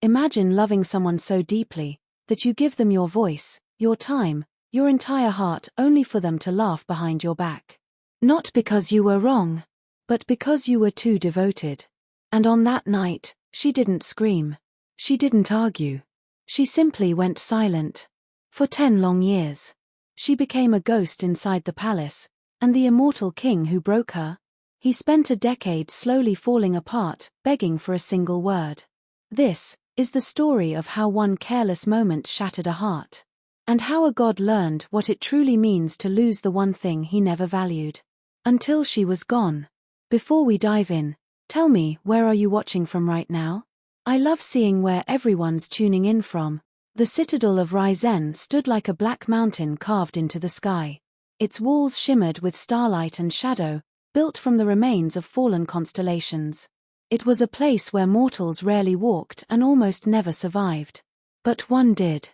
Imagine loving someone so deeply that you give them your voice, your time, your entire heart only for them to laugh behind your back. Not because you were wrong, but because you were too devoted. And on that night, she didn't scream. She didn't argue. She simply went silent. For 10 long years. She became a ghost inside the palace, and the immortal king who broke her, he spent a decade slowly falling apart, begging for a single word. This is the story of how one careless moment shattered a heart, and how a god learned what it truly means to lose the one thing he never valued. Until she was gone. Before we dive in, tell me, where are you watching from right now? I love seeing where everyone's tuning in from. The Citadel of Ryzen stood like a black mountain carved into the sky. Its walls shimmered with starlight and shadow, built from the remains of fallen constellations. It was a place where mortals rarely walked and almost never survived. But one did.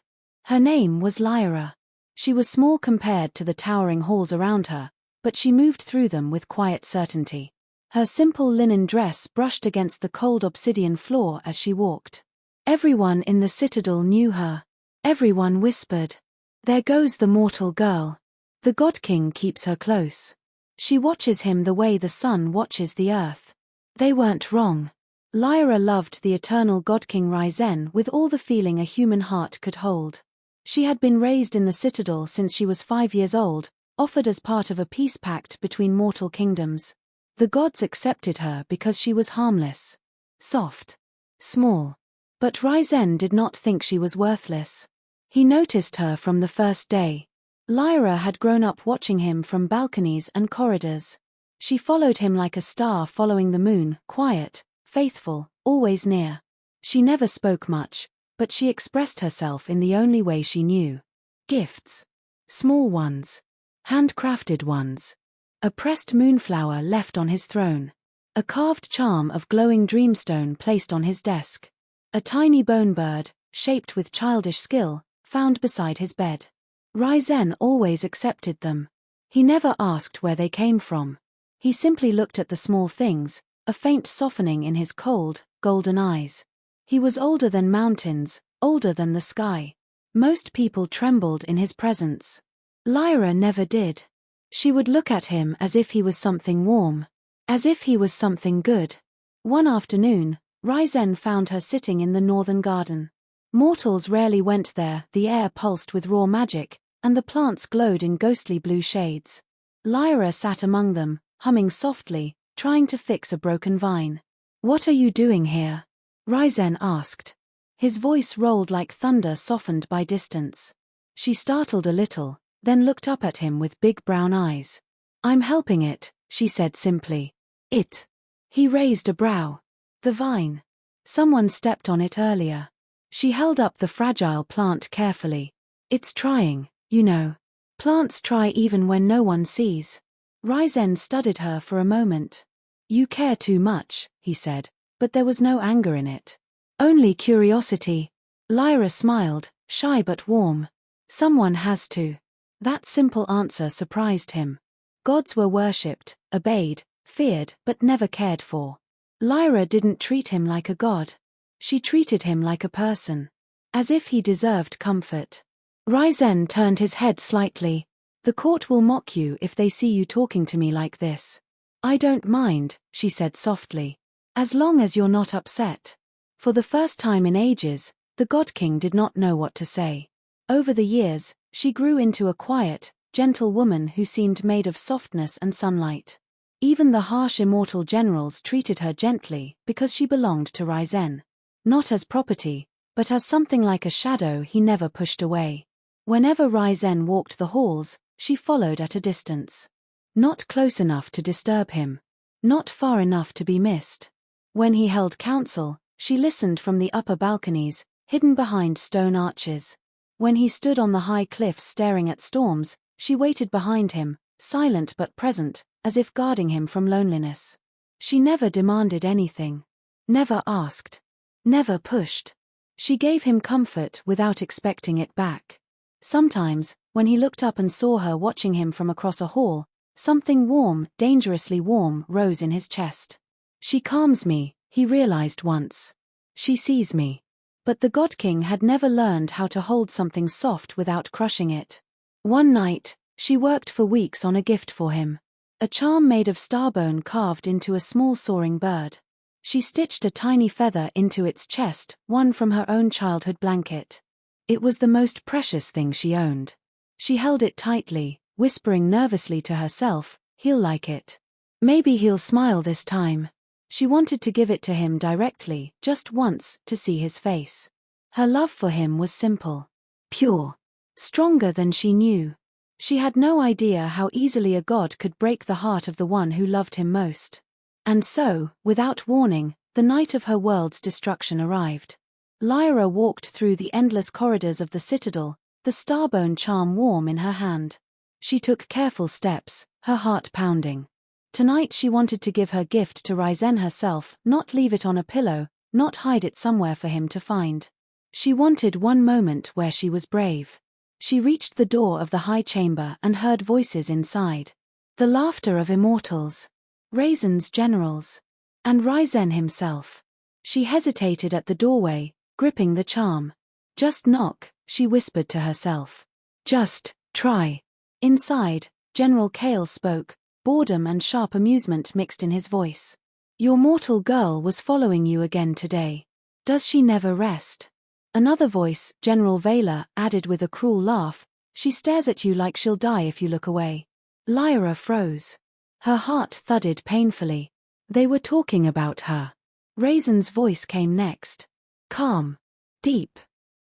Her name was Lyra. She was small compared to the towering halls around her, but she moved through them with quiet certainty. Her simple linen dress brushed against the cold obsidian floor as she walked. Everyone in the Citadel knew her. Everyone whispered, "There goes the mortal girl. The God King keeps her close. She watches him the way the sun watches the earth." They weren't wrong. Lyra loved the eternal God King Ryzen with all the feeling a human heart could hold. She had been raised in the Citadel since she was 5 years old, offered as part of a peace pact between mortal kingdoms. The gods accepted her because she was harmless, soft, small. But Ryzen did not think she was worthless. He noticed her from the first day. Lyra had grown up watching him from balconies and corridors. She followed him like a star following the moon, quiet, faithful, always near. She never spoke much, but she expressed herself in the only way she knew. Gifts. Small ones. Handcrafted ones. A pressed moonflower left on his throne. A carved charm of glowing dreamstone placed on his desk. A tiny bone bird, shaped with childish skill, found beside his bed. Ryzen always accepted them. He never asked where they came from. He simply looked at the small things, a faint softening in his cold, golden eyes. He was older than mountains, older than the sky. Most people trembled in his presence. Lyra never did. She would look at him as if he was something warm. As if he was something good. One afternoon, Ryzen found her sitting in the northern garden. Mortals rarely went there, the air pulsed with raw magic, and the plants glowed in ghostly blue shades. Lyra sat among them, humming softly, trying to fix a broken vine. "What are you doing here?" Ryzen asked. His voice rolled like thunder softened by distance. She startled a little, then looked up at him with big brown eyes. "I'm helping it," she said simply. "It." He raised a brow. "The vine. Someone stepped on it earlier." She held up the fragile plant carefully. "It's trying, you know. Plants try even when no one sees." Ryzen studied her for a moment. "You care too much," he said, but there was no anger in it. Only curiosity. Lyra smiled, shy but warm. "Someone has to." That simple answer surprised him. Gods were worshipped, obeyed, feared, but never cared for. Lyra didn't treat him like a god. She treated him like a person. As if he deserved comfort. Ryzen turned his head slightly. "The court will mock you if they see you talking to me like this." "I don't mind," she said softly. "As long as you're not upset." For the first time in ages, the God King did not know what to say. Over the years, she grew into a quiet, gentle woman who seemed made of softness and sunlight. Even the harsh immortal generals treated her gently because she belonged to Ryzen. Not as property, but as something like a shadow he never pushed away. Whenever Ryzen walked the halls, she followed at a distance. Not close enough to disturb him. Not far enough to be missed. When he held council, she listened from the upper balconies, hidden behind stone arches. When he stood on the high cliffs staring at storms, she waited behind him, silent but present, as if guarding him from loneliness. She never demanded anything. Never asked. Never pushed. She gave him comfort without expecting it back. Sometimes, when he looked up and saw her watching him from across a hall, something warm, dangerously warm, rose in his chest. "She calms me," he realized once. "She sees me." But the God King had never learned how to hold something soft without crushing it. One night, she worked for weeks on a gift for him. A charm made of starbone carved into a small soaring bird. She stitched a tiny feather into its chest, one from her own childhood blanket. It was the most precious thing she owned. She held it tightly, whispering nervously to herself, "He'll like it. Maybe he'll smile this time." She wanted to give it to him directly, just once, to see his face. Her love for him was simple, pure, stronger than she knew. She had no idea how easily a god could break the heart of the one who loved him most. And so, without warning, the night of her world's destruction arrived. Lyra walked through the endless corridors of the Citadel, the starbone charm warm in her hand. She took careful steps, her heart pounding. Tonight she wanted to give her gift to Ryzen herself, not leave it on a pillow, not hide it somewhere for him to find. She wanted one moment where she was brave. She reached the door of the high chamber and heard voices inside. The laughter of immortals. Ryzen's generals. And Ryzen himself. She hesitated at the doorway, gripping the charm. "Just knock," she whispered to herself. "Just try." Inside, General Kale spoke, boredom and sharp amusement mixed in his voice. "Your mortal girl was following you again today. Does she never rest?" Another voice, General Vela, added with a cruel laugh, "She stares at you like she'll die if you look away." Lyra froze. Her heart thudded painfully. They were talking about her. Ryzen's voice came next. Calm. Deep.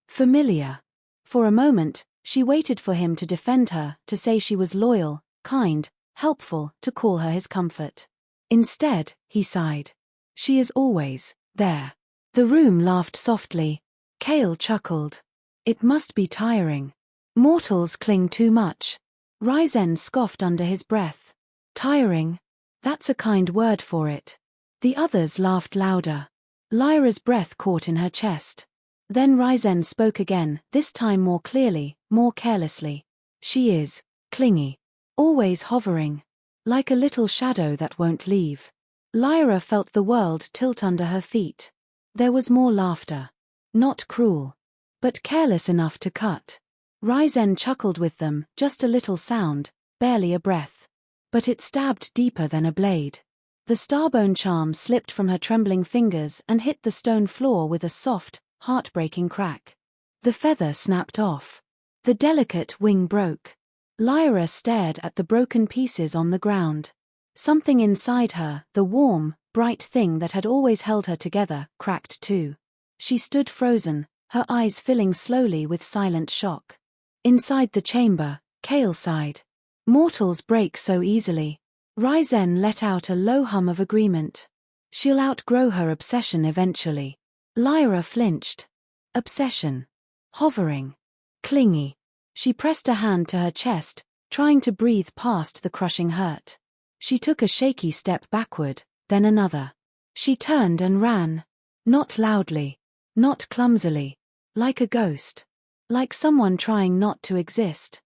Familiar. For a moment, she waited for him to defend her, to say she was loyal, kind, helpful, to call her his comfort. Instead, he sighed. "She is always there." The room laughed softly. Kale chuckled. "It must be tiring. Mortals cling too much." Ryzen scoffed under his breath. "Tiring? That's a kind word for it." The others laughed louder. Lyra's breath caught in her chest. Then Ryzen spoke again, this time more clearly, more carelessly. "She is clingy. Always hovering. Like a little shadow that won't leave." Lyra felt the world tilt under her feet. There was more laughter. Not cruel. But careless enough to cut. Ryzen chuckled with them, just a little sound, barely a breath. But it stabbed deeper than a blade. The starbone charm slipped from her trembling fingers and hit the stone floor with a soft, heartbreaking crack. The feather snapped off. The delicate wing broke. Lyra stared at the broken pieces on the ground. Something inside her, the warm, bright thing that had always held her together, cracked too. She stood frozen, her eyes filling slowly with silent shock. Inside the chamber, Kale sighed. "Mortals break so easily." Ryzen let out a low hum of agreement. "She'll outgrow her obsession eventually." Lyra flinched. Obsession. Hovering. Clingy. She pressed a hand to her chest, trying to breathe past the crushing hurt. She took a shaky step backward, then another. She turned and ran. Not loudly. Not clumsily. Like a ghost. Like someone trying not to exist.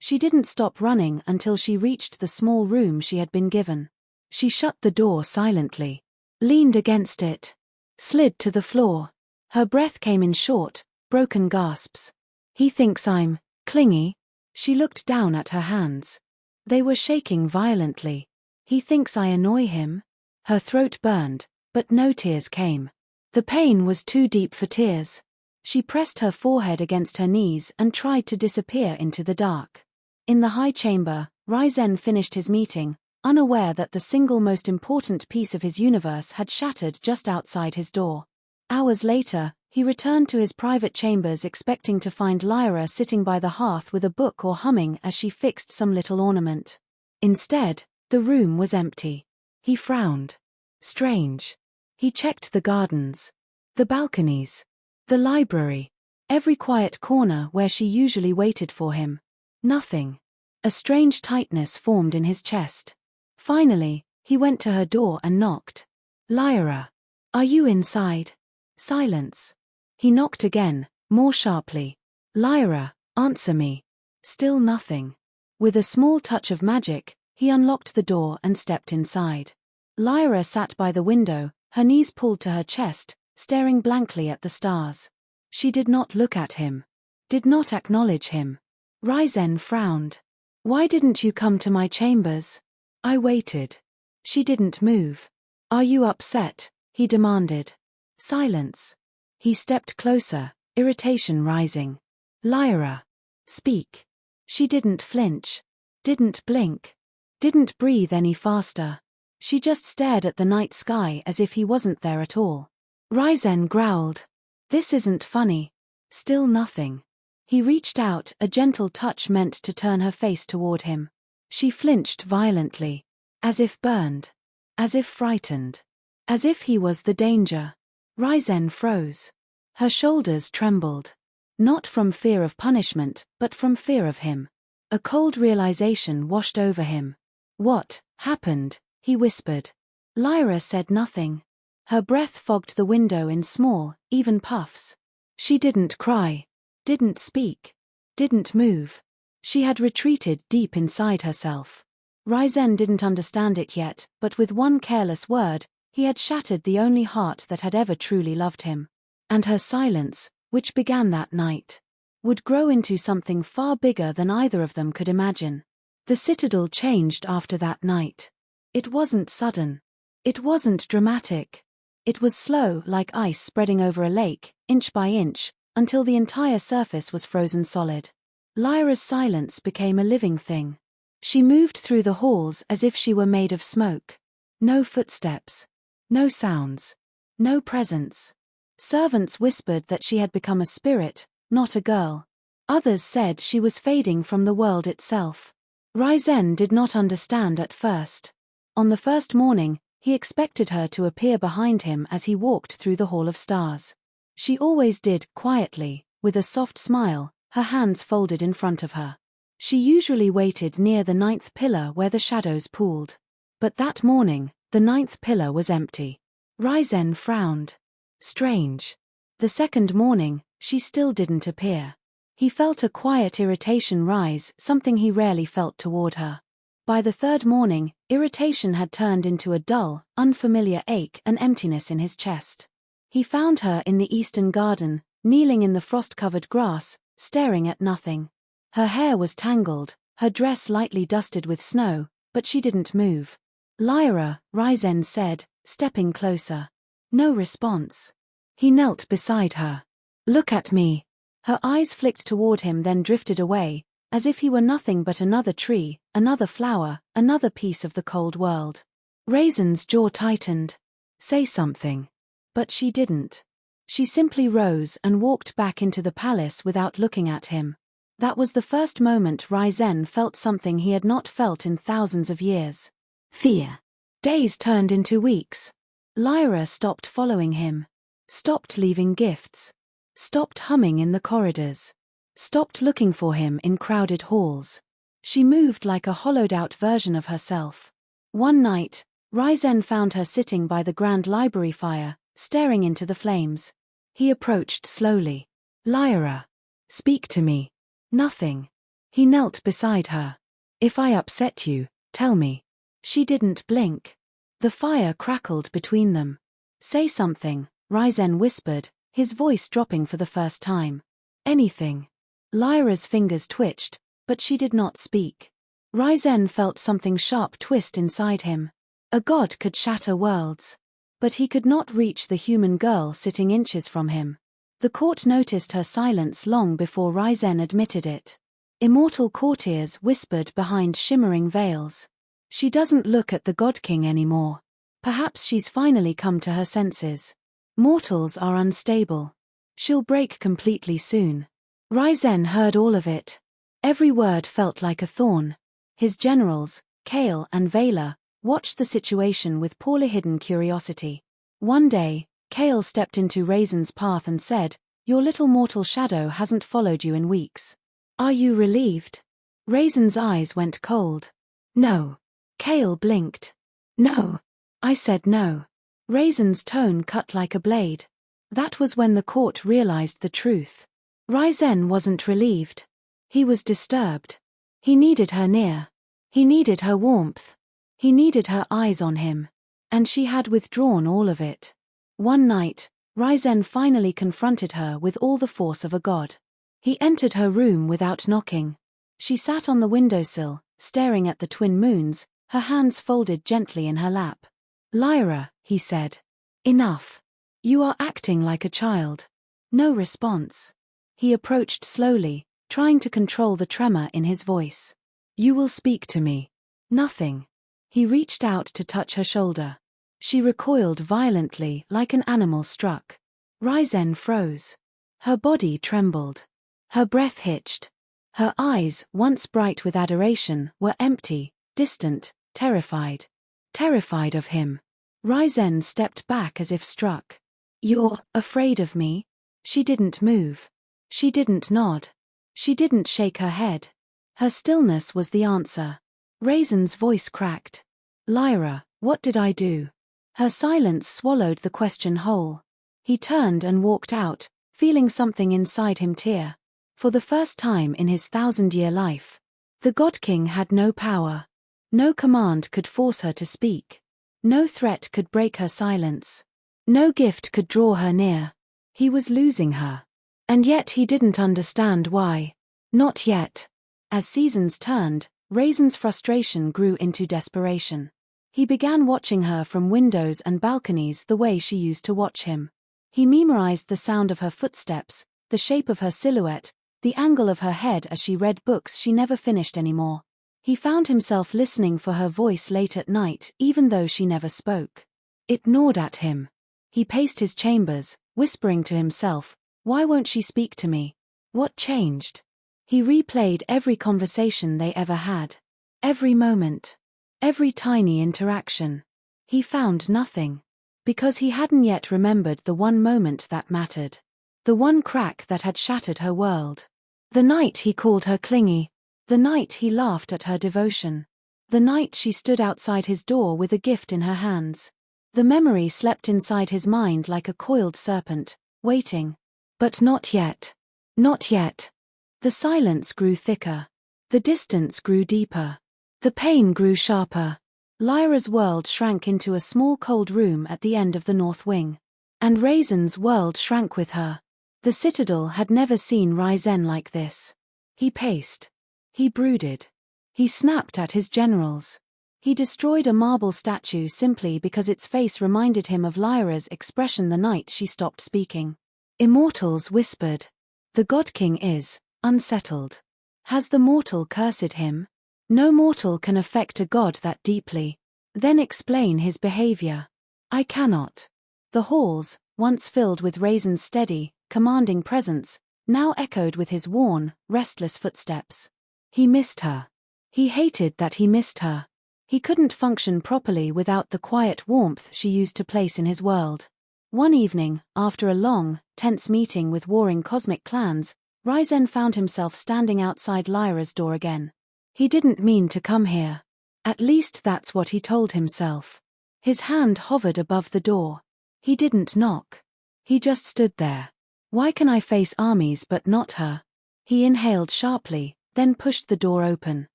She didn't stop running until she reached the small room she had been given. She shut the door silently. Leaned against it. Slid to the floor. Her breath came in short, broken gasps. "He thinks I'm clingy." She looked down at her hands. They were shaking violently. "He thinks I annoy him?" Her throat burned, but no tears came. The pain was too deep for tears. She pressed her forehead against her knees and tried to disappear into the dark. In the high chamber, Ryzen finished his meeting, unaware that the single most important piece of his universe had shattered just outside his door. Hours later, he returned to his private chambers expecting to find Lyra sitting by the hearth with a book or humming as she fixed some little ornament. Instead, the room was empty. He frowned. Strange. He checked the gardens. The balconies. The library. Every quiet corner where she usually waited for him. Nothing. A strange tightness formed in his chest. Finally, he went to her door and knocked. "Lyra. Are you inside?" Silence. He knocked again, more sharply. "Lyra, answer me." Still nothing. With a small touch of magic, he unlocked the door and stepped inside. Lyra sat by the window, her knees pulled to her chest, staring blankly at the stars. She did not look at him. Did not acknowledge him. Ryzen frowned. Why didn't you come to my chambers? I waited. She didn't move. Are you upset? He demanded. Silence. He stepped closer, irritation rising. Lyra. Speak. She didn't flinch. Didn't blink. Didn't breathe any faster. She just stared at the night sky as if he wasn't there at all. Ryzen growled. This isn't funny. Still nothing. He reached out, a gentle touch meant to turn her face toward him. She flinched violently. As if burned. As if frightened. As if he was the danger. Ryzen froze. Her shoulders trembled. Not from fear of punishment, but from fear of him. A cold realization washed over him. What happened? He whispered. Lyra said nothing. Her breath fogged the window in small, even puffs. She didn't cry. Didn't speak. Didn't move. She had retreated deep inside herself. Ryzen didn't understand it yet, but with one careless word, he had shattered the only heart that had ever truly loved him. And her silence, which began that night, would grow into something far bigger than either of them could imagine. The Citadel changed after that night. It wasn't sudden. It wasn't dramatic. It was slow, like ice spreading over a lake, inch by inch, until the entire surface was frozen solid. Lyra's silence became a living thing. She moved through the halls as if she were made of smoke. No footsteps. No sounds. No presence. Servants whispered that she had become a spirit, not a girl. Others said she was fading from the world itself. Ryzen did not understand at first. On the first morning, he expected her to appear behind him as he walked through the Hall of Stars. She always did, quietly, with a soft smile, her hands folded in front of her. She usually waited near the 9th pillar where the shadows pooled. But that morning, the 9th pillar was empty. Ryzen frowned. Strange. The second morning, she still didn't appear. He felt a quiet irritation rise, something he rarely felt toward her. By the third morning, irritation had turned into a dull, unfamiliar ache and emptiness in his chest. He found her in the eastern garden, kneeling in the frost-covered grass, staring at nothing. Her hair was tangled, her dress lightly dusted with snow, but she didn't move. Lyra, Ryzen said, stepping closer. No response. He knelt beside her. Look at me. Her eyes flicked toward him then drifted away, as if he were nothing but another tree, another flower, another piece of the cold world. Raisin's jaw tightened. Say something. But she didn't. She simply rose and walked back into the palace without looking at him. That was the first moment Ryzen felt something he had not felt in thousands of years. Fear. Days turned into weeks. Lyra stopped following him. Stopped leaving gifts. Stopped humming in the corridors. Stopped looking for him in crowded halls. She moved like a hollowed-out version of herself. One night, Ryzen found her sitting by the grand library fire, staring into the flames. He approached slowly. Lyra. Speak to me. Nothing. He knelt beside her. If I upset you, tell me. She didn't blink. The fire crackled between them. Say something, Ryzen whispered, his voice dropping for the first time. Anything. Lyra's fingers twitched, but she did not speak. Ryzen felt something sharp twist inside him. A god could shatter worlds. But he could not reach the human girl sitting inches from him. The court noticed her silence long before Ryzen admitted it. Immortal courtiers whispered behind shimmering veils. She doesn't look at the God King anymore. Perhaps she's finally come to her senses. Mortals are unstable. She'll break completely soon. Ryzen heard all of it. Every word felt like a thorn. His generals, Kale and Vela, watched the situation with poorly hidden curiosity. One day, Kale stepped into Raisin's path and said, "Your little mortal shadow hasn't followed you in weeks. Are you relieved?" Raisin's eyes went cold. No. Kale blinked. No. I said no. Raisin's tone cut like a blade. That was when the court realized the truth. Ryzen wasn't relieved. He was disturbed. He needed her near. He needed her warmth. He needed her eyes on him. And she had withdrawn all of it. One night, Ryzen finally confronted her with all the force of a god. He entered her room without knocking. She sat on the windowsill, staring at the twin moons, her hands folded gently in her lap. "Lyra," he said. "Enough. You are acting like a child." No response. He approached slowly, trying to control the tremor in his voice. "You will speak to me." Nothing. He reached out to touch her shoulder. She recoiled violently like an animal struck. Ryzen froze. Her body trembled. Her breath hitched. Her eyes, once bright with adoration, were empty, distant, terrified. Terrified of him. Ryzen stepped back as if struck. "You're afraid of me?" She didn't move. She didn't nod. She didn't shake her head. Her stillness was the answer. Raisin's voice cracked. "Lyra, what did I do?" Her silence swallowed the question whole. He turned and walked out, feeling something inside him tear. For the first time in his 1,000-year life, the God King had no power. No command could force her to speak. No threat could break her silence. No gift could draw her near. He was losing her. And yet he didn't understand why. Not yet. As seasons turned, Raisin's frustration grew into desperation. He began watching her from windows and balconies the way she used to watch him. He memorized the sound of her footsteps, the shape of her silhouette, the angle of her head as she read books she never finished anymore. He found himself listening for her voice late at night even though she never spoke. It gnawed at him. He paced his chambers, whispering to himself, "Why won't she speak to me? What changed?" He replayed every conversation they ever had. Every moment. Every tiny interaction. He found nothing. Because he hadn't yet remembered the one moment that mattered. The one crack that had shattered her world. The night he called her Clingy. The night he laughed at her devotion. The night she stood outside his door with a gift in her hands. The memory slept inside his mind like a coiled serpent, waiting. But not yet. Not yet. The silence grew thicker. The distance grew deeper. The pain grew sharper. Lyra's world shrank into a small cold room at the end of the north wing. And Raisin's world shrank with her. The Citadel had never seen Ryzen like this. He paced. He brooded. He snapped at his generals. He destroyed a marble statue simply because its face reminded him of Lyra's expression the night she stopped speaking. Immortals whispered. The God King is unsettled. Has the mortal cursed him? No mortal can affect a god that deeply, then explain his behavior. I cannot. The halls, once filled with Raisin's steady, commanding presence, now echoed with his worn, restless footsteps. He missed her. He hated that he missed her. He couldn't function properly without the quiet warmth she used to place in his world. One evening, after a long, tense meeting with warring cosmic clans, Ryzen found himself standing outside Lyra's door again. He didn't mean to come here. At least that's what he told himself. His hand hovered above the door. He didn't knock. He just stood there. Why can I face armies but not her? He inhaled sharply, then pushed the door open.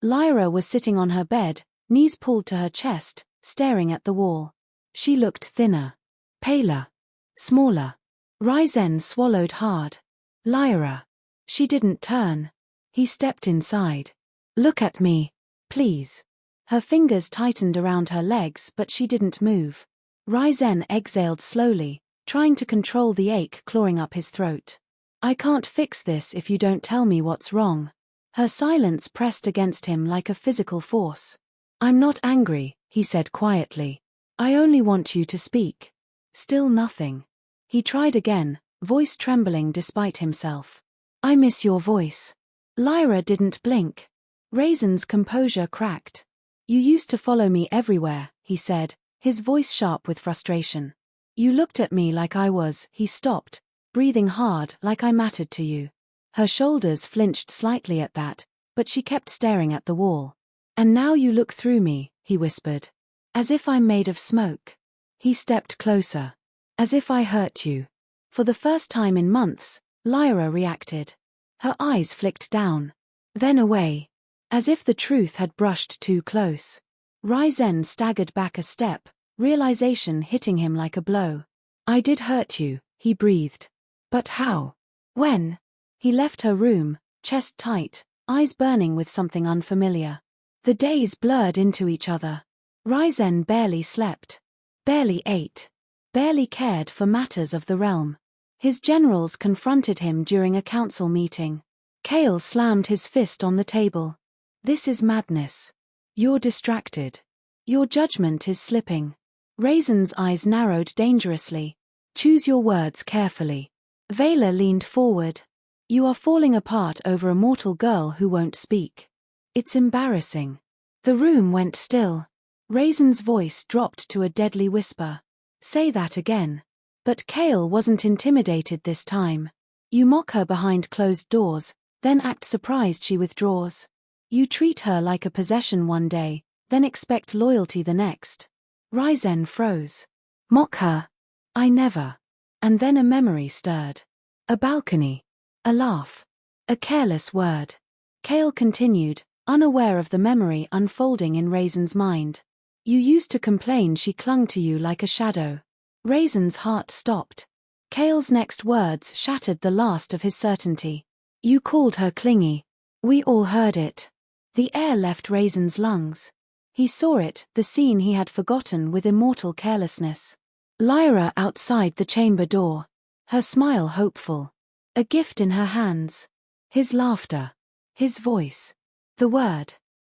Lyra was sitting on her bed, knees pulled to her chest, staring at the wall. She looked thinner. Paler. Smaller. Ryzen swallowed hard. Lyra. She didn't turn. He stepped inside. Look at me, please. Her fingers tightened around her legs but she didn't move. Ryzen exhaled slowly, trying to control the ache clawing up his throat. I can't fix this if you don't tell me what's wrong. Her silence pressed against him like a physical force. I'm not angry, he said quietly. I only want you to speak. Still nothing. He tried again, voice trembling despite himself. I miss your voice. Lyra didn't blink. Raisin's composure cracked. You used to follow me everywhere, he said, his voice sharp with frustration. You looked at me like I was. He stopped, breathing hard like I mattered to you. Her shoulders flinched slightly at that, but she kept staring at the wall. And now you look through me, he whispered. As if I'm made of smoke. He stepped closer. As if I hurt you. For the first time in months, Lyra reacted. Her eyes flicked down. Then away. As if the truth had brushed too close. Ryzen staggered back a step, realization hitting him like a blow. I did hurt you, he breathed. But how? When? He left her room, chest tight, eyes burning with something unfamiliar. The days blurred into each other. Ryzen barely slept. Barely ate. Barely cared for matters of the realm. His generals confronted him during a council meeting. Cale slammed his fist on the table. This is madness. You're distracted. Your judgment is slipping. Raisin's eyes narrowed dangerously. Choose your words carefully. Vela leaned forward. You are falling apart over a mortal girl who won't speak. It's embarrassing. The room went still. Raisin's voice dropped to a deadly whisper. Say that again. But Cale wasn't intimidated this time. You mock her behind closed doors, then act surprised she withdraws. You treat her like a possession one day, then expect loyalty the next. Ryzen froze. Mock her? I never. And then a memory stirred. A balcony. A laugh. A careless word. Cale continued, unaware of the memory unfolding in Raisin's mind. You used to complain she clung to you like a shadow. Raisin's heart stopped. Cale's next words shattered the last of his certainty. You called her clingy. We all heard it. The air left Raisin's lungs. He saw it, the scene he had forgotten with immortal carelessness. Lyra outside the chamber door. Her smile hopeful. A gift in her hands. His laughter. His voice. The word.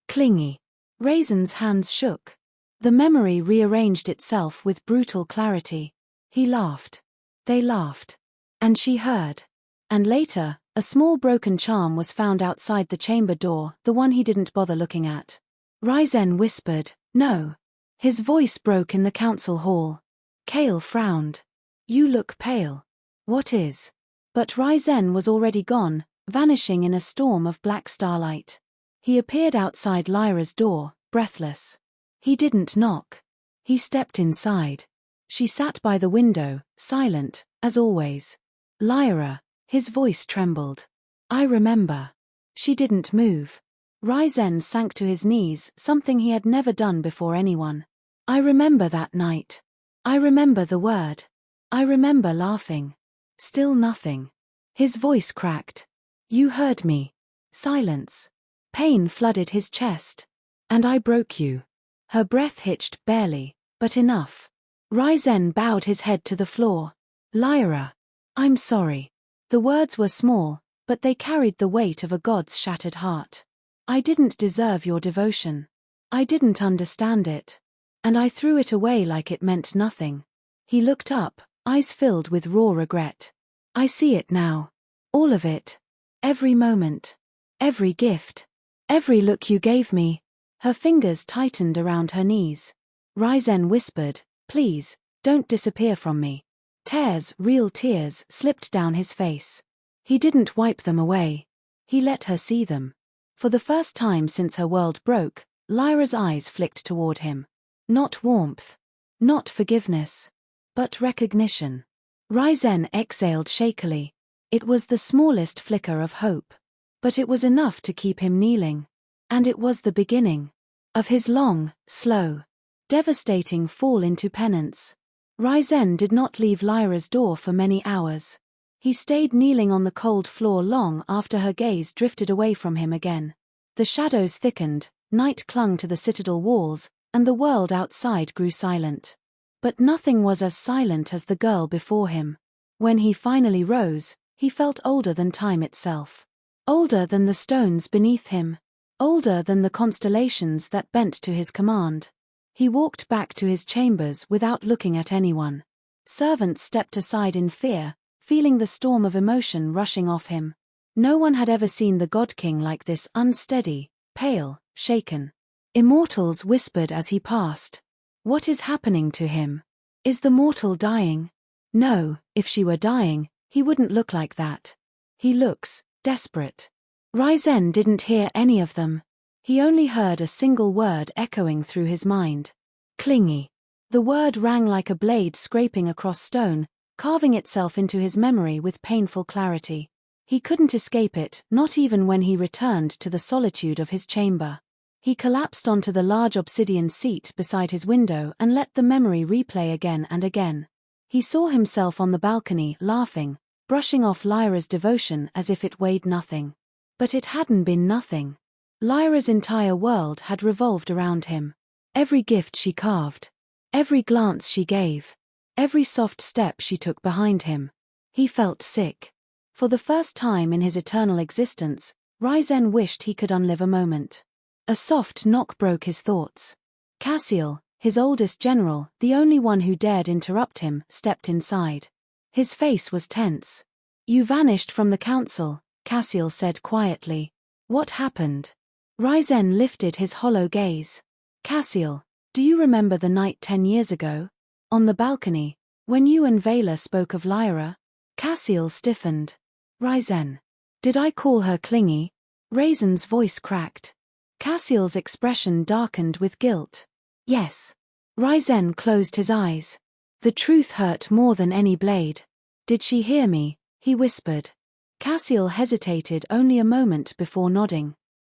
Clingy. Raisin's hands shook. The memory rearranged itself with brutal clarity. He laughed. They laughed. And she heard. And later, a small broken charm was found outside the chamber door, the one he didn't bother looking at. Ryzen whispered, no. His voice broke in the council hall. Cale frowned. You look pale. What is? But Ryzen was already gone, vanishing in a storm of black starlight. He appeared outside Lyra's door, breathless. He didn't knock. He stepped inside. She sat by the window, silent, as always. Lyra, his voice trembled. I remember. She didn't move. Ryzen sank to his knees, something he had never done before anyone. I remember that night. I remember the word. I remember laughing. Still nothing. His voice cracked. You heard me. Silence. Pain flooded his chest. And I broke you. Her breath hitched barely, but enough. Ryzen bowed his head to the floor. Lyra. I'm sorry. The words were small, but they carried the weight of a god's shattered heart. I didn't deserve your devotion. I didn't understand it. And I threw it away like it meant nothing. He looked up, eyes filled with raw regret. I see it now. All of it. Every moment. Every gift. Every look you gave me. Her fingers tightened around her knees. Ryzen whispered, please, don't disappear from me. Tears, real tears, slipped down his face. He didn't wipe them away. He let her see them. For the first time since her world broke, Lyra's eyes flicked toward him. Not warmth. Not forgiveness. But recognition. Ryzen exhaled shakily. It was the smallest flicker of hope. But it was enough to keep him kneeling. And it was the beginning of his long, slow, devastating fall into penance. Ryzen did not leave Lyra's door for many hours. He stayed kneeling on the cold floor long after her gaze drifted away from him again. The shadows thickened, night clung to the Citadel walls, and the world outside grew silent. But nothing was as silent as the girl before him. When he finally rose, he felt older than time itself. Older than the stones beneath him. Older than the constellations that bent to his command. He walked back to his chambers without looking at anyone. Servants stepped aside in fear, feeling the storm of emotion rushing off him. No one had ever seen the God King like this, unsteady, pale, shaken. Immortals whispered as he passed. What is happening to him? Is the mortal dying? No, if she were dying, he wouldn't look like that. He looks desperate. Ryzen didn't hear any of them. He only heard a single word echoing through his mind. Clingy. The word rang like a blade scraping across stone, carving itself into his memory with painful clarity. He couldn't escape it, not even when he returned to the solitude of his chamber. He collapsed onto the large obsidian seat beside his window and let the memory replay again and again. He saw himself on the balcony, laughing, brushing off Lyra's devotion as if it weighed nothing. But it hadn't been nothing. Lyra's entire world had revolved around him. Every gift she carved, every glance she gave, every soft step she took behind him. He felt sick. For the first time in his eternal existence, Ryzen wished he could unlive a moment. A soft knock broke his thoughts. Cassiel, his oldest general, the only one who dared interrupt him, stepped inside. His face was tense. "You vanished from the council," Cassiel said quietly. "What happened?" Ryzen lifted his hollow gaze. "Cassiel, do you remember the night 10 years ago? On the balcony, when you and Vela spoke of Lyra?" Cassiel stiffened. "Ryzen. Did I call her Clingy?" Raisin's voice cracked. Cassiel's expression darkened with guilt. "Yes." Ryzen closed his eyes. The truth hurt more than any blade. "Did she hear me?" he whispered. Cassiel hesitated only a moment before nodding.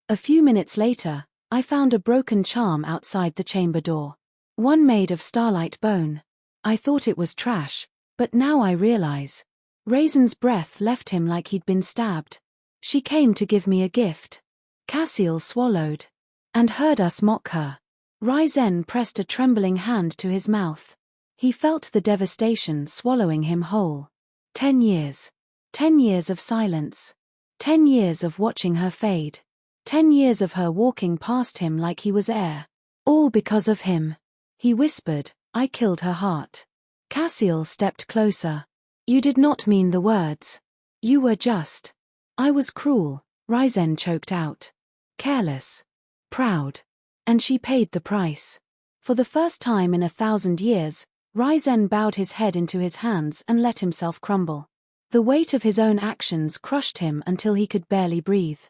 "A few minutes later, I found a broken charm outside the chamber door. One made of starlight bone. I thought it was trash, but now I realize." Raisin's breath left him like he'd been stabbed. "She came to give me a gift." Cassiel swallowed. "And heard us mock her." Ryzen pressed a trembling hand to his mouth. He felt the devastation swallowing him whole. 10 years. 10 years of silence. 10 years of watching her fade. 10 years of her walking past him like he was air. All because of him. He whispered, "I killed her heart." Cassiel stepped closer. "You did not mean the words. You were just." "I was cruel," Ryzen choked out. "Careless. Proud. And she paid the price." For the first time in 1,000 years, Ryzen bowed his head into his hands and let himself crumble. The weight of his own actions crushed him until he could barely breathe.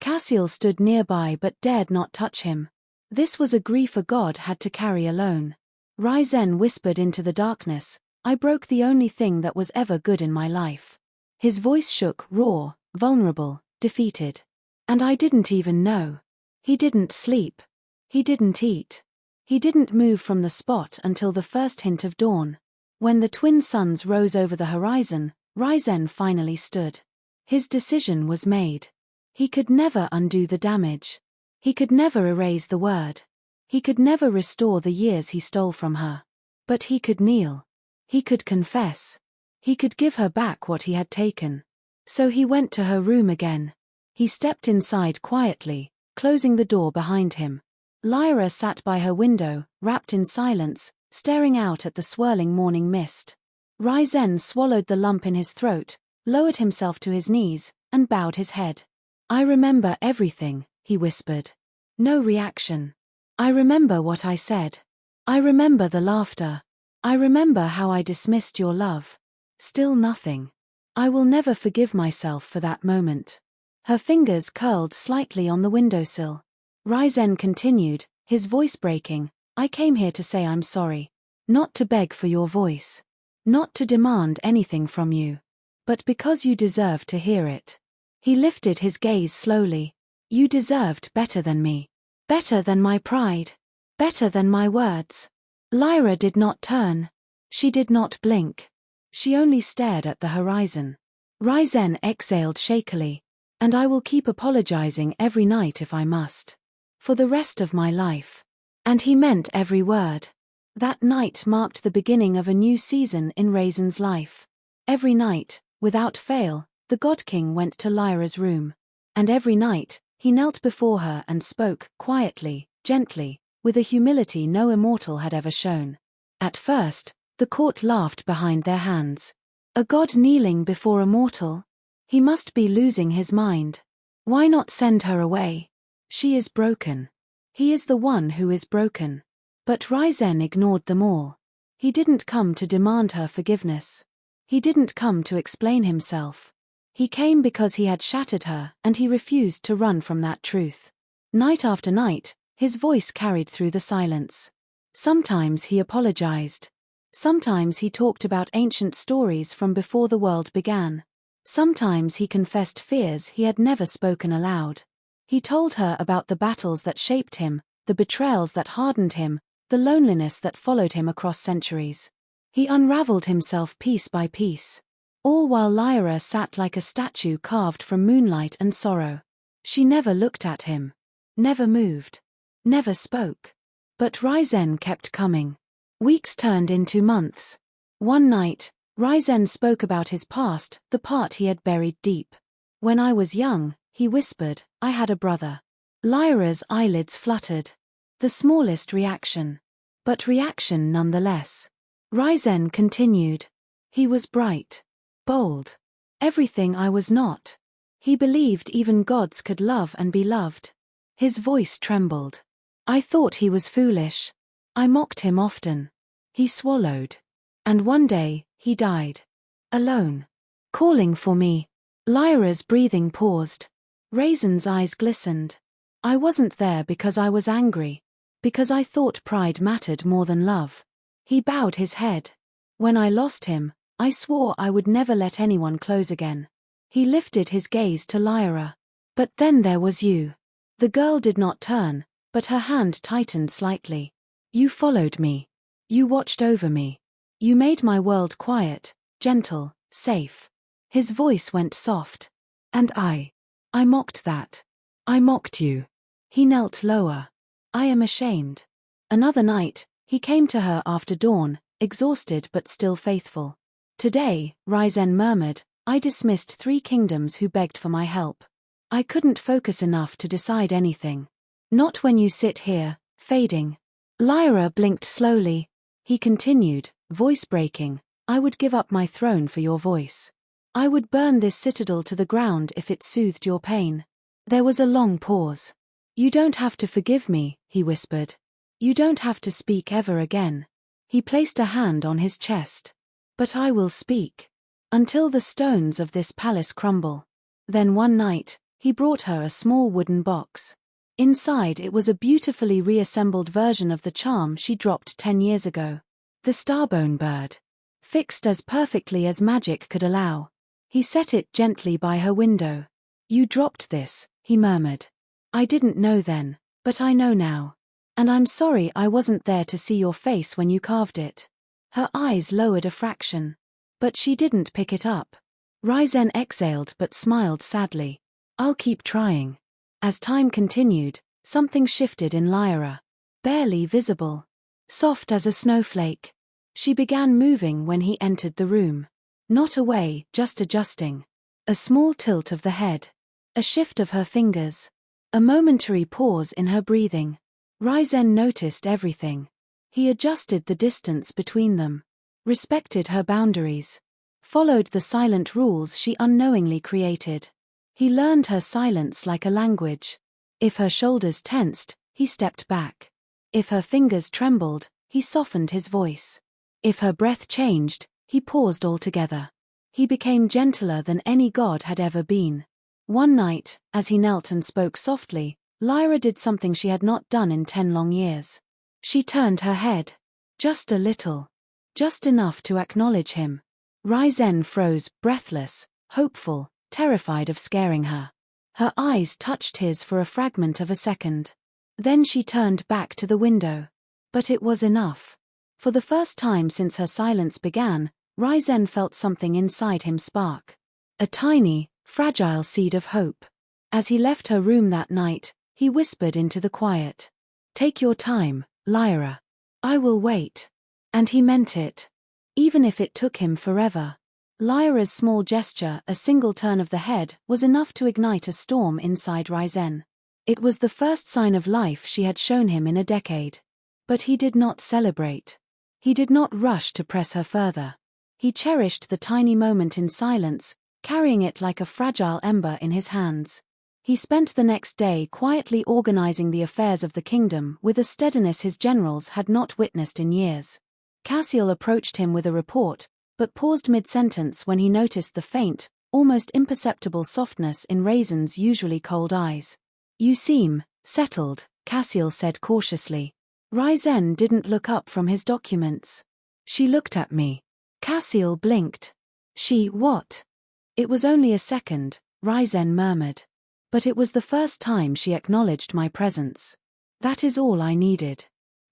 Cassiel stood nearby but dared not touch him. This was a grief a god had to carry alone. Ryzen whispered into the darkness, "I broke the only thing that was ever good in my life." His voice shook, raw, vulnerable, defeated. "And I didn't even know." He didn't sleep. He didn't eat. He didn't move from the spot until the first hint of dawn. When the twin suns rose over the horizon, Ryzen finally stood. His decision was made. He could never undo the damage. He could never erase the word. He could never restore the years he stole from her. But he could kneel. He could confess. He could give her back what he had taken. So he went to her room again. He stepped inside quietly, closing the door behind him. Lyra sat by her window, wrapped in silence, staring out at the swirling morning mist. Ryzen swallowed the lump in his throat, lowered himself to his knees, and bowed his head. "I remember everything," he whispered. No reaction. "I remember what I said. I remember the laughter. I remember how I dismissed your love." Still nothing. "I will never forgive myself for that moment." Her fingers curled slightly on the windowsill. Ryzen continued, his voice breaking, "I came here to say I'm sorry. Not to beg for your voice. Not to demand anything from you. But because you deserve to hear it." He lifted his gaze slowly. "You deserved better than me. Better than my pride. Better than my words." Lyra did not turn. She did not blink. She only stared at the horizon. Ryzen exhaled shakily. "And I will keep apologizing every night if I must. For the rest of my life." And he meant every word. That night marked the beginning of a new season in Raisin's life. Every night, without fail, the God King went to Lyra's room. And every night, he knelt before her and spoke, quietly, gently, with a humility no immortal had ever shown. At first, the court laughed behind their hands. A god kneeling before a mortal? He must be losing his mind. Why not send her away? She is broken. He is the one who is broken. But Ryzen ignored them all. He didn't come to demand her forgiveness. He didn't come to explain himself. He came because he had shattered her, and he refused to run from that truth. Night after night, his voice carried through the silence. Sometimes he apologized. Sometimes he talked about ancient stories from before the world began. Sometimes he confessed fears he had never spoken aloud. He told her about the battles that shaped him, the betrayals that hardened him, the loneliness that followed him across centuries. He unraveled himself piece by piece. All while Lyra sat like a statue carved from moonlight and sorrow. She never looked at him. Never moved. Never spoke. But Ryzen kept coming. Weeks turned into months. One night, Ryzen spoke about his past, the part he had buried deep. When I was young, he whispered, I had a brother. Lyra's eyelids fluttered. The smallest reaction. But reaction nonetheless. Ryzen continued. He was bright. Bold. Everything I was not. He believed even gods could love and be loved. His voice trembled. I thought he was foolish. I mocked him often. He swallowed. And one day, he died. Alone. Calling for me. Lyra's breathing paused. Raisin's eyes glistened. I wasn't there because I was angry. Because I thought pride mattered more than love. He bowed his head. When I lost him, I swore I would never let anyone close again. He lifted his gaze to Lyra. But then there was you. The girl did not turn, but her hand tightened slightly. You followed me. You watched over me. You made my world quiet, gentle, safe. His voice went soft. And I mocked that. I mocked you. He knelt lower. I am ashamed. Another night, he came to her after dawn, exhausted but still faithful. Today, Ryzen murmured, I dismissed 3 kingdoms who begged for my help. I couldn't focus enough to decide anything. Not when you sit here, fading. Lyra blinked slowly. He continued, voice breaking, I would give up my throne for your voice. I would burn this citadel to the ground if it soothed your pain. There was a long pause. You don't have to forgive me, he whispered. You don't have to speak ever again. He placed a hand on his chest. But I will speak. Until the stones of this palace crumble. Then one night, he brought her a small wooden box. Inside it was a beautifully reassembled version of the charm she dropped 10 years ago. The starbone bird. Fixed as perfectly as magic could allow. He set it gently by her window. You dropped this, he murmured. I didn't know then, but I know now. And I'm sorry I wasn't there to see your face when you carved it. Her eyes lowered a fraction. But she didn't pick it up. Ryzen exhaled but smiled sadly. I'll keep trying. As time continued, something shifted in Lyra. Barely visible. Soft as a snowflake. She began moving when he entered the room. Not away, just adjusting. A small tilt of the head. A shift of her fingers. A momentary pause in her breathing. Ryzen noticed everything. He adjusted the distance between them. Respected her boundaries. Followed the silent rules she unknowingly created. He learned her silence like a language. If her shoulders tensed, he stepped back. If her fingers trembled, he softened his voice. If her breath changed, he paused altogether. He became gentler than any god had ever been. One night, as he knelt and spoke softly, Lyra did something she had not done in 10 long years. She turned her head. Just a little. Just enough to acknowledge him. Ryzen froze, breathless, hopeful, terrified of scaring her. Her eyes touched his for a fragment of a second. Then she turned back to the window. But it was enough. For the first time since her silence began, Ryzen felt something inside him spark. A tiny, fragile seed of hope. As he left her room that night, he whispered into the quiet. Take your time, Lyra. I will wait. And he meant it. Even if it took him forever. Lyra's small gesture, a single turn of the head, was enough to ignite a storm inside Ryzen. It was the first sign of life she had shown him in a decade. But he did not celebrate. He did not rush to press her further. He cherished the tiny moment in silence, carrying it like a fragile ember in his hands. He spent the next day quietly organizing the affairs of the kingdom with a steadiness his generals had not witnessed in years. Cassiel approached him with a report, but paused mid-sentence when he noticed the faint, almost imperceptible softness in Raisin's usually cold eyes. You seem settled, Cassiel said cautiously. Ryzen didn't look up from his documents. She looked at me. Cassiel blinked. She, what? It was only a second, Ryzen murmured. But it was the first time she acknowledged my presence. That is all I needed.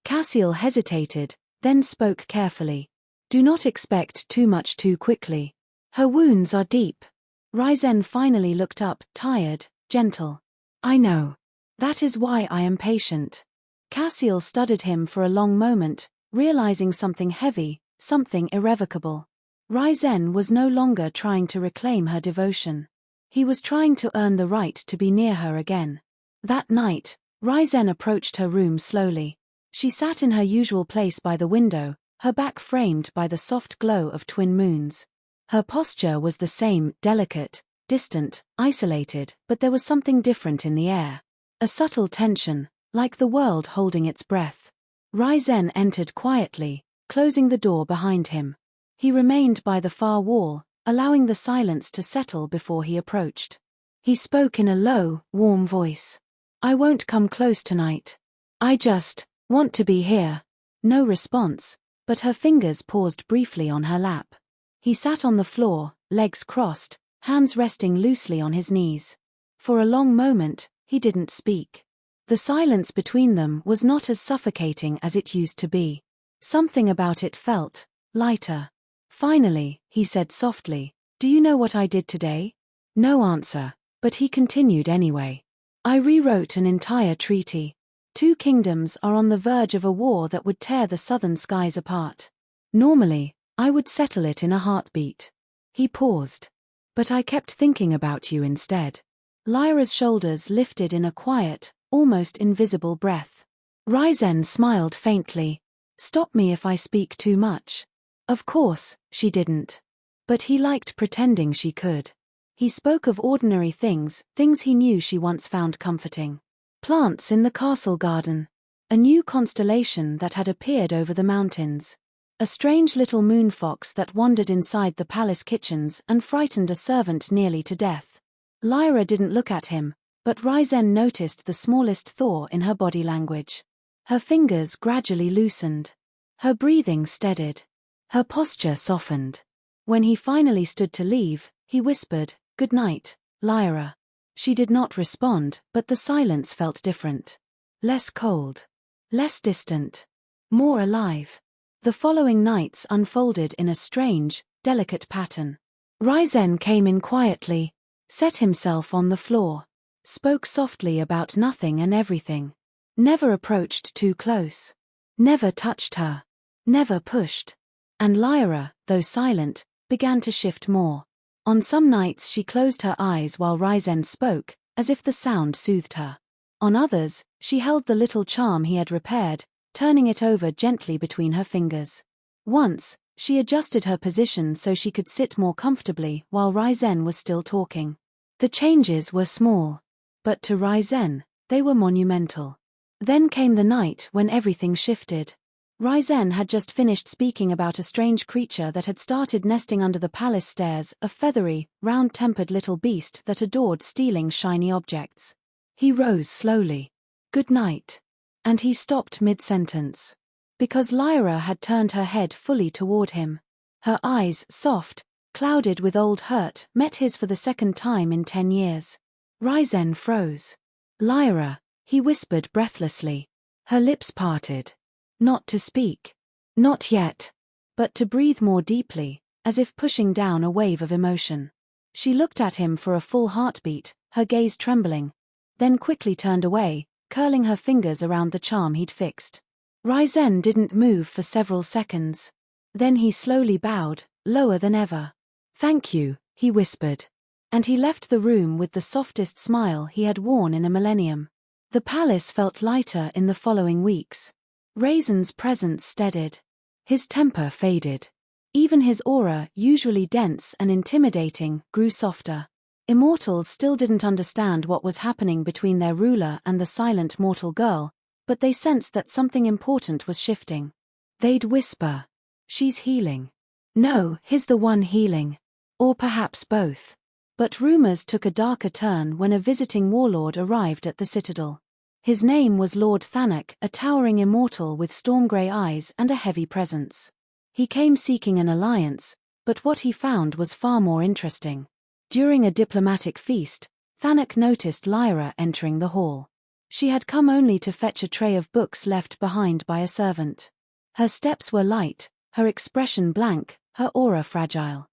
Cassiel hesitated, then spoke carefully. Do not expect too much too quickly. Her wounds are deep. Ryzen finally looked up, tired, gentle. I know. That is why I am patient. Cassiel studied him for a long moment, realizing something heavy, something irrevocable. Ryzen was no longer trying to reclaim her devotion. He was trying to earn the right to be near her again. That night, Ryzen approached her room slowly. She sat in her usual place by the window, her back framed by the soft glow of twin moons. Her posture was the same, delicate, distant, isolated, but there was something different in the air. A subtle tension, like the world holding its breath. Ryzen entered quietly, closing the door behind him. He remained by the far wall, allowing the silence to settle before he approached. He spoke in a low, warm voice. I won't come close tonight. I just want to be here. No response, but her fingers paused briefly on her lap. He sat on the floor, legs crossed, hands resting loosely on his knees. For a long moment, he didn't speak. The silence between them was not as suffocating as it used to be. Something about it felt lighter. Finally, he said softly, Do you know what I did today? No answer, but he continued anyway. I rewrote an entire treaty. 2 kingdoms are on the verge of a war that would tear the southern skies apart. Normally, I would settle it in a heartbeat. He paused. But I kept thinking about you instead. Lyra's shoulders lifted in a quiet, almost invisible breath. Ryzen smiled faintly. Stop me if I speak too much. Of course, she didn't. But he liked pretending she could. He spoke of ordinary things, things he knew she once found comforting. Plants in the castle garden. A new constellation that had appeared over the mountains. A strange little moon fox that wandered inside the palace kitchens and frightened a servant nearly to death. Lyra didn't look at him, but Ryzen noticed the smallest thaw in her body language. Her fingers gradually loosened. Her breathing steadied. Her posture softened. When he finally stood to leave, he whispered, Good night, Lyra. She did not respond, but the silence felt different. Less cold. Less distant. More alive. The following nights unfolded in a strange, delicate pattern. Ryzen came in quietly, set himself on the floor, spoke softly about nothing and everything. Never approached too close. Never touched her. Never pushed. And Lyra, though silent, began to shift more. On some nights she closed her eyes while Ryzen spoke, as if the sound soothed her. On others, she held the little charm he had repaired, turning it over gently between her fingers. Once, she adjusted her position so she could sit more comfortably while Ryzen was still talking. The changes were small. But to Ryzen, they were monumental. Then came the night when everything shifted. Ryzen had just finished speaking about a strange creature that had started nesting under the palace stairs, a feathery, round-tempered little beast that adored stealing shiny objects. He rose slowly. Good night. And he stopped mid-sentence. Because Lyra had turned her head fully toward him. Her eyes, soft, clouded with old hurt, met his for the second time in 10 years. Ryzen froze. Lyra, he whispered breathlessly. Her lips parted. Not to speak. Not yet. But to breathe more deeply, as if pushing down a wave of emotion. She looked at him for a full heartbeat, her gaze trembling. Then quickly turned away, curling her fingers around the charm he'd fixed. Ryzen didn't move for several seconds. Then he slowly bowed, lower than ever. Thank you, he whispered. And he left the room with the softest smile he had worn in a millennium. The palace felt lighter in the following weeks. Raisin's presence steadied. His temper faded. Even his aura, usually dense and intimidating, grew softer. Immortals still didn't understand what was happening between their ruler and the silent mortal girl, but they sensed that something important was shifting. They'd whisper, She's healing. No, he's the one healing. Or perhaps both. But rumors took a darker turn when a visiting warlord arrived at the Citadel. His name was Lord Thanak, a towering immortal with storm-grey eyes and a heavy presence. He came seeking an alliance, but what he found was far more interesting. During a diplomatic feast, Thanak noticed Lyra entering the hall. She had come only to fetch a tray of books left behind by a servant. Her steps were light, her expression blank, her aura fragile.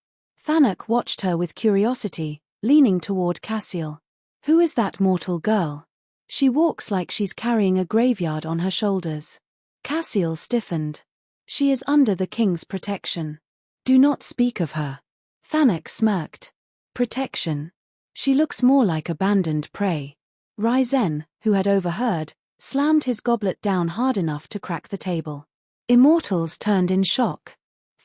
Thanak watched her with curiosity, leaning toward Cassiel. Who is that mortal girl? She walks like she's carrying a graveyard on her shoulders. Cassiel stiffened. She is under the king's protection. Do not speak of her. Thanak smirked. Protection? She looks more like abandoned prey. Ryzen, who had overheard, slammed his goblet down hard enough to crack the table. Immortals turned in shock.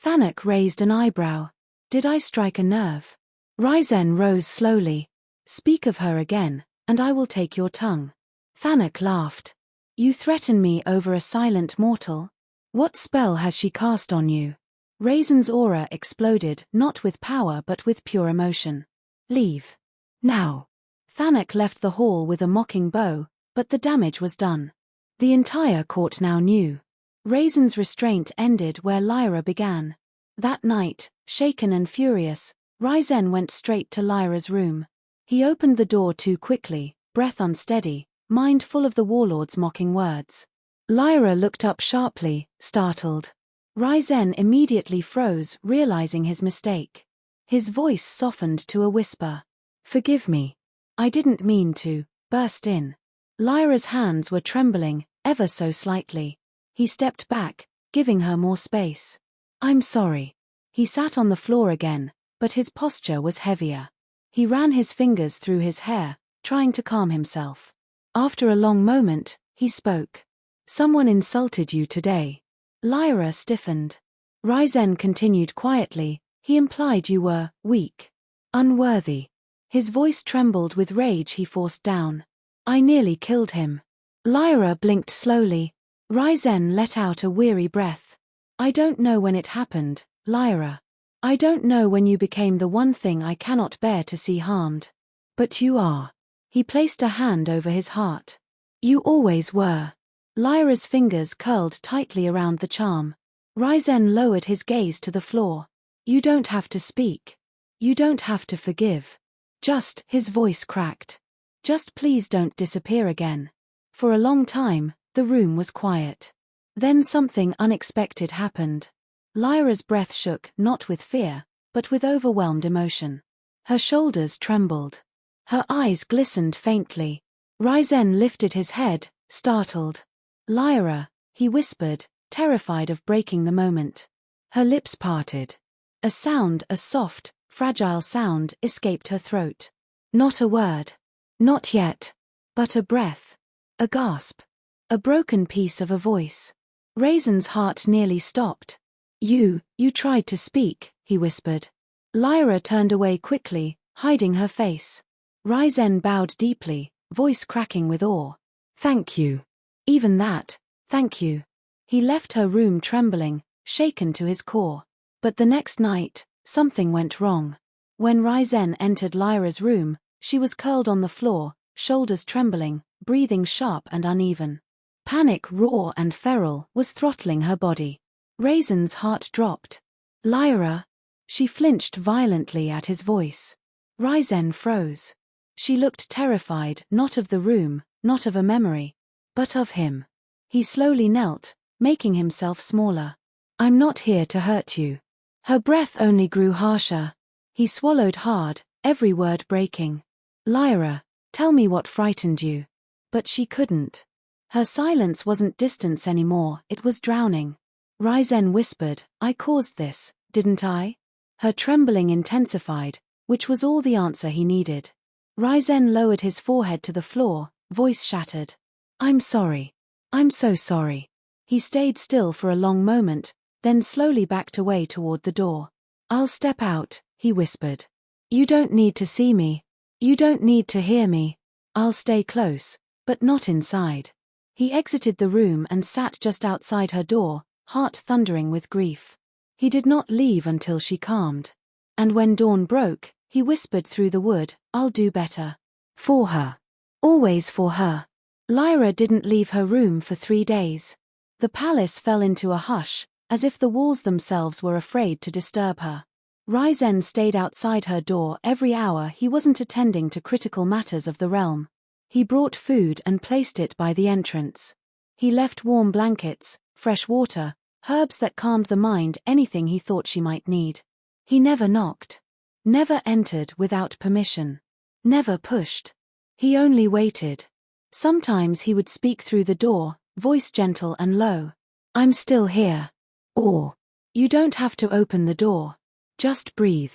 Thanak raised an eyebrow. Did I strike a nerve? Ryzen rose slowly. Speak of her again, and I will take your tongue. Thanak laughed. You threaten me over a silent mortal? What spell has she cast on you? Raisin's aura exploded, not with power but with pure emotion. Leave. Now. Thanak left the hall with a mocking bow, but the damage was done. The entire court now knew. Raisin's restraint ended where Lyra began. That night, shaken and furious, Ryzen went straight to Lyra's room. He opened the door too quickly, breath unsteady, mind full of the warlord's mocking words. Lyra looked up sharply, startled. Ryzen immediately froze, realizing his mistake. His voice softened to a whisper. Forgive me. I didn't mean to, burst in. Lyra's hands were trembling, ever so slightly. He stepped back, giving her more space. I'm sorry. He sat on the floor again, but his posture was heavier. He ran his fingers through his hair, trying to calm himself. After a long moment, he spoke. Someone insulted you today. Lyra stiffened. Ryzen continued quietly. He implied you were weak. Unworthy. His voice trembled with rage he forced down. I nearly killed him. Lyra blinked slowly. Ryzen let out a weary breath. I don't know when it happened, Lyra. I don't know when you became the one thing I cannot bear to see harmed. But you are. He placed a hand over his heart. You always were. Lyra's fingers curled tightly around the charm. Ryzen lowered his gaze to the floor. You don't have to speak. You don't have to forgive. Just, his voice cracked. Just please don't disappear again. For a long time, the room was quiet. Then something unexpected happened. Lyra's breath shook, not with fear, but with overwhelmed emotion. Her shoulders trembled. Her eyes glistened faintly. Ryzen lifted his head, startled. Lyra, he whispered, terrified of breaking the moment. Her lips parted. A sound, a soft, fragile sound, escaped her throat. Not a word. Not yet. But a breath. A gasp. A broken piece of a voice. Raisin's heart nearly stopped. You tried to speak, he whispered. Lyra turned away quickly, hiding her face. Ryzen bowed deeply, voice cracking with awe. Thank you. Even that, thank you. He left her room trembling, shaken to his core. But the next night, something went wrong. When Ryzen entered Lyra's room, she was curled on the floor, shoulders trembling, breathing sharp and uneven. Panic, raw and feral, was throttling her body. Raisin's heart dropped. Lyra. She flinched violently at his voice. Ryzen froze. She looked terrified, not of the room, not of a memory, but of him. He slowly knelt, making himself smaller. I'm not here to hurt you. Her breath only grew harsher. He swallowed hard, every word breaking. Lyra, tell me what frightened you. But she couldn't. Her silence wasn't distance anymore, it was drowning. Ryzen whispered, I caused this, didn't I? Her trembling intensified, which was all the answer he needed. Ryzen lowered his forehead to the floor, voice shattered. I'm sorry. I'm so sorry. He stayed still for a long moment, then slowly backed away toward the door. I'll step out, he whispered. You don't need to see me. You don't need to hear me. I'll stay close, but not inside. He exited the room and sat just outside her door, heart thundering with grief. He did not leave until she calmed. And when dawn broke, he whispered through the wood, I'll do better. For her. Always for her. Lyra didn't leave her room for 3 days. The palace fell into a hush, as if the walls themselves were afraid to disturb her. Ryzen stayed outside her door every hour he wasn't attending to critical matters of the realm. He brought food and placed it by the entrance. He left warm blankets, fresh water, Herbs that calmed the mind, anything he thought she might need. He never knocked. Never entered without permission. Never pushed. He only waited. Sometimes he would speak through the door, voice gentle and low. "I'm still here." Or, "You don't have to open the door. Just breathe.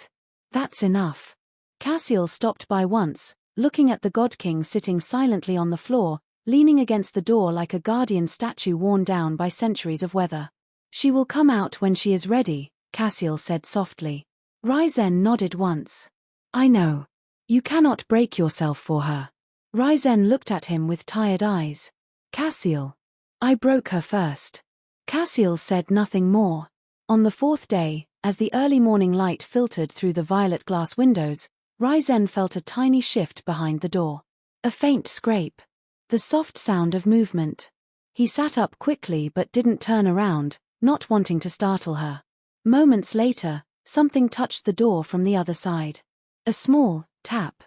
That's enough." Cassiel stopped by once, looking at the God King sitting silently on the floor, leaning against the door like a guardian statue worn down by centuries of weather. "She will come out when she is ready," Cassiel said softly. Ryzen nodded once. "I know. You cannot break yourself for her." Ryzen looked at him with tired eyes. "Cassiel. I broke her first." Cassiel said nothing more. On the fourth day, as the early morning light filtered through the violet glass windows, Ryzen felt a tiny shift behind the door. A faint scrape. The soft sound of movement. He sat up quickly but didn't turn around, not wanting to startle her. Moments later, something touched the door from the other side. A small tap.